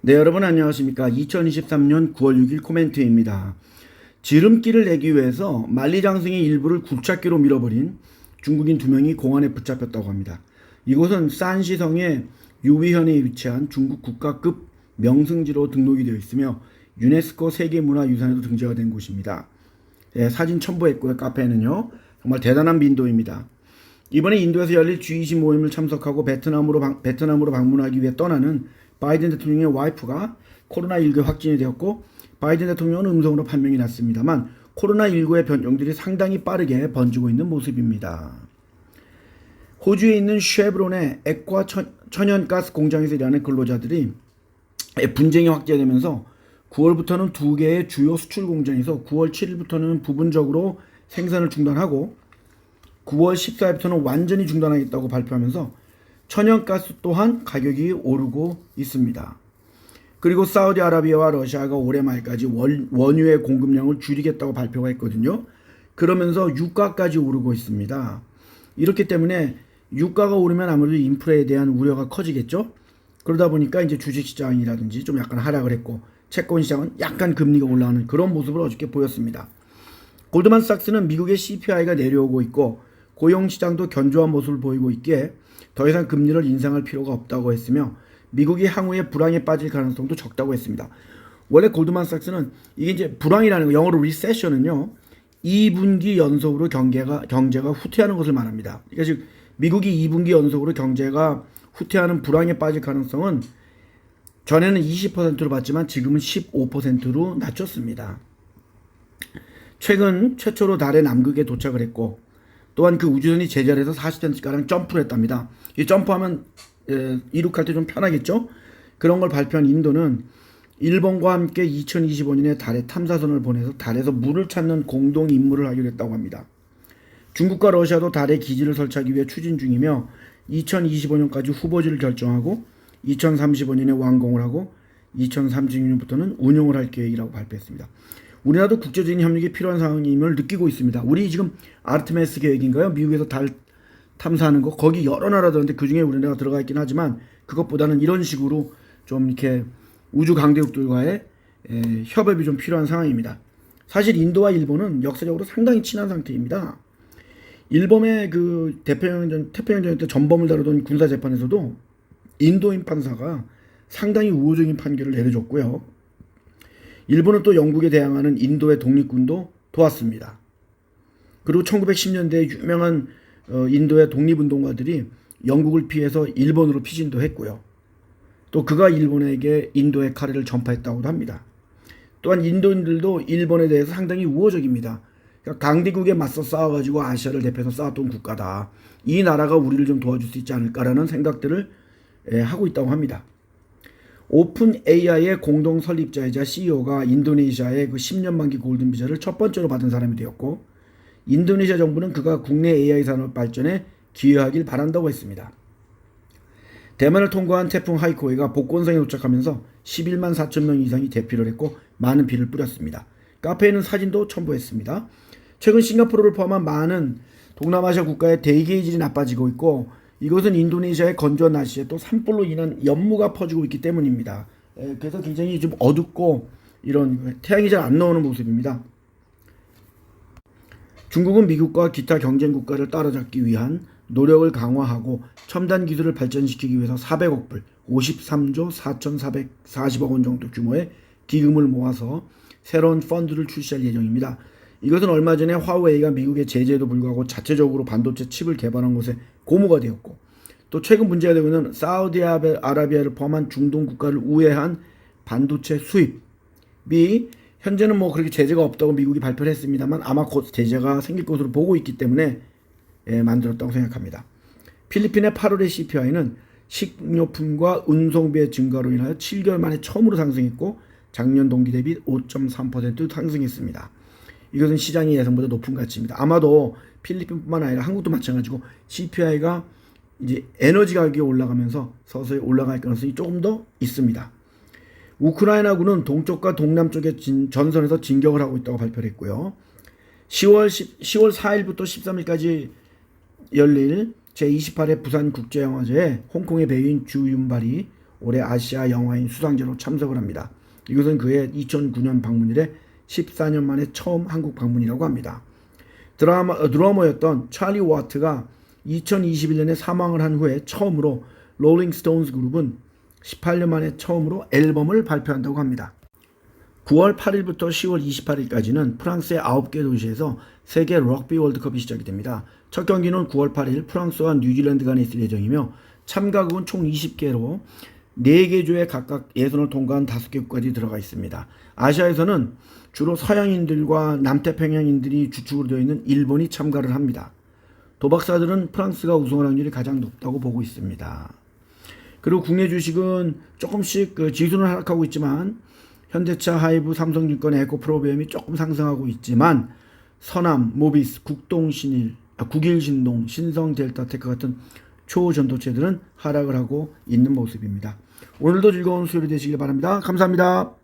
네, 여러분 안녕하십니까. 2023년 9월 6일 코멘트입니다. 지름길을 내기 위해서 만리장성의 일부를 굴착기로 밀어버린 중국인 2명이 공안에 붙잡혔다고 합니다. 이곳은 산시성의 유위현에 위치한 중국 국가급 명승지로 등록이 되어 있으며 유네스코 세계문화유산에도 등재가 된 곳입니다. 네, 사진 첨부했고요. 카페에는요. 정말 대단한 민도입니다. 이번에 인도에서 열릴 G20 모임을 참석하고 베트남으로 방문하기 위해 떠나는 바이든 대통령의 와이프가 코로나19에 확진이 되었고, 바이든 대통령은 음성으로 판명이 났습니다만 코로나19의 변종들이 상당히 빠르게 번지고 있는 모습입니다. 호주에 있는 쉐브론의 액과 천연가스 공장에서 일하는 근로자들이 분쟁이 확대되면서 9월부터는 2개의 주요 수출 공장에서 9월 7일부터는 부분적으로 생산을 중단하고 9월 14일부터는 완전히 중단하겠다고 발표하면서 천연가스 또한 가격이 오르고 있습니다. 그리고 사우디아라비아와 러시아가 올해 말까지 원유의 공급량을 줄이겠다고 발표가 했거든요. 그러면서 유가까지 오르고 있습니다. 이렇기 때문에 유가가 오르면 아무래도 인플레에 대한 우려가 커지겠죠. 그러다 보니까 이제 주식시장이라든지 좀 약간 하락을 했고, 채권 시장은 약간 금리가 올라오는 그런 모습을 어저께 보였습니다. 골드만삭스는 미국의 CPI가 내려오고 있고 고용시장도 견조한 모습을 보이고 있기에 더 이상 금리를 인상할 필요가 없다고 했으며, 미국이 향후에 불황에 빠질 가능성도 적다고 했습니다. 원래 골드만삭스는 이게 이제 불황이라는 거, 영어로 리세션은요, 2분기 연속으로 경제가 후퇴하는 것을 말합니다. 그러니까 즉 미국이 2분기 연속으로 경제가 후퇴하는 불황에 빠질 가능성은 전에는 20%로 봤지만 지금은 15%로 낮췄습니다. 최근 최초로 달의 남극에 도착을 했고, 또한 그 우주선이 제자리에서 40cm가량 점프를 했답니다. 이 점프하면 이륙할 때 좀 편하겠죠? 그런 걸 발표한 인도는 일본과 함께 2025년에 달에 탐사선을 보내서 달에서 물을 찾는 공동 임무를 하기로 했다고 합니다. 중국과 러시아도 달에 기지를 설치하기 위해 추진 중이며 2025년까지 후보지를 결정하고 2035년에 완공을 하고 2036년부터는 운용을 할 계획이라고 발표했습니다. 우리나라도 국제적인 협력이 필요한 상황임을 느끼고 있습니다. 우리 지금 아르테미스 계획인가요? 미국에서 달 탐사하는 거, 거기 여러 나라들한테 그중에 우리나라가 들어가 있긴 하지만 그것보다는 이런 식으로 좀 이렇게 우주 강대국들과의 협업이 좀 필요한 상황입니다. 사실 인도와 일본은 역사적으로 상당히 친한 상태입니다. 일본의 그 태평양전 때 전범을 다루던 군사재판에서도 인도인 판사가 상당히 우호적인 판결을 내려줬고요. 일본은 또 영국에 대항하는 인도의 독립군도 도왔습니다. 그리고 1910년대에 유명한 인도의 독립운동가들이 영국을 피해서 일본으로 피신도 했고요. 또 그가 일본에게 인도의 카레를 전파했다고도 합니다. 또한 인도인들도 일본에 대해서 상당히 우호적입니다. 그러니까 강대국에 맞서 싸워가지고 아시아를 대표해서 싸웠던 국가다. 이 나라가 우리를 좀 도와줄 수 있지 않을까라는 생각들을 하고 있다고 합니다. 오픈 AI의 공동 설립자이자 CEO가 인도네시아의 그 10년 만기 골든 비자를 첫 번째로 받은 사람이 되었고, 인도네시아 정부는 그가 국내 AI 산업 발전에 기여하길 바란다고 했습니다. 대만을 통과한 태풍 하이코이가 복건성에 도착하면서 11만 4천 명 이상이 대피를 했고 많은 비를 뿌렸습니다. 카페에는 사진도 첨부했습니다. 최근 싱가포르를 포함한 많은 동남아시아 국가의 대기질이 나빠지고 있고, 이것은 인도네시아의 건조한 날씨에 또 산불로 인한 연무가 퍼지고 있기 때문입니다. 그래서 굉장히 좀 어둡고 이런 태양이 잘 안 나오는 모습입니다. 중국은 미국과 기타 경쟁 국가를 따라잡기 위한 노력을 강화하고 첨단 기술을 발전시키기 위해서 400억 불, 53조 4,440억 원 정도 규모의 기금을 모아서 새로운 펀드를 출시할 예정입니다. 이것은 얼마 전에 화웨이가 미국의 제재에도 불구하고 자체적으로 반도체 칩을 개발한 것에 고무가 되었고, 또 최근 문제가 되고 있는 사우디아라비아를 포함한 중동 국가를 우회한 반도체 수입이 현재는 뭐 그렇게 제재가 없다고 미국이 발표를 했습니다만 아마 곧 제재가 생길 것으로 보고 있기 때문에 만들었다고 생각합니다. 필리핀의 8월의 CPI는 식료품과 운송비의 증가로 인하여 7개월 만에 처음으로 상승했고 작년 동기 대비 5.3% 상승했습니다. 이것은 시장의 예상보다 높은 가치입니다. 아마도 필리핀뿐만 아니라 한국도 마찬가지고 CPI가 이제 에너지 가격이 올라가면서 서서히 올라갈 가능성이 조금 더 있습니다. 우크라이나군은 동쪽과 동남쪽의 전선에서 진격을 하고 있다고 발표를 했고요. 10월 4일부터 13일까지 열릴 제28회 부산국제영화제에 홍콩의 배우인 주윤발이 올해 아시아 영화인 수상자로 참석을 합니다. 이것은 그의 2009년 방문 이래 14년 만에 처음 한국 방문이라고 합니다. 드러머였던 찰리 와트가 2021년에 사망을 한 후에 처음으로 롤링 스톤스 그룹은 18년 만에 처음으로 앨범을 발표한다고 합니다. 9월 8일부터 10월 28일까지는 프랑스의 9개 도시에서 세계 럭비 월드컵이 시작이 됩니다. 첫 경기는 9월 8일 프랑스와 뉴질랜드 간에 있을 예정이며 참가국은 총 20개로 4개 조에 각각 예선을 통과한 5개 국가들이 들어가 있습니다. 아시아에서는 주로 서양인들과 남태평양인들이 주축으로 되어 있는 일본이 참가를 합니다. 도박사들은 프랑스가 우승할 확률이 가장 높다고 보고 있습니다. 그리고 국내 주식은 조금씩 지수는 하락하고 있지만 현대차, 하이브, 삼성증권, 에코프로비엠이 조금 상승하고 있지만 서남, 모비스, 국일신동, 신성델타테크 같은 초전도체들은 하락을 하고 있는 모습입니다. 오늘도 즐거운 수요일이 되시길 바랍니다. 감사합니다.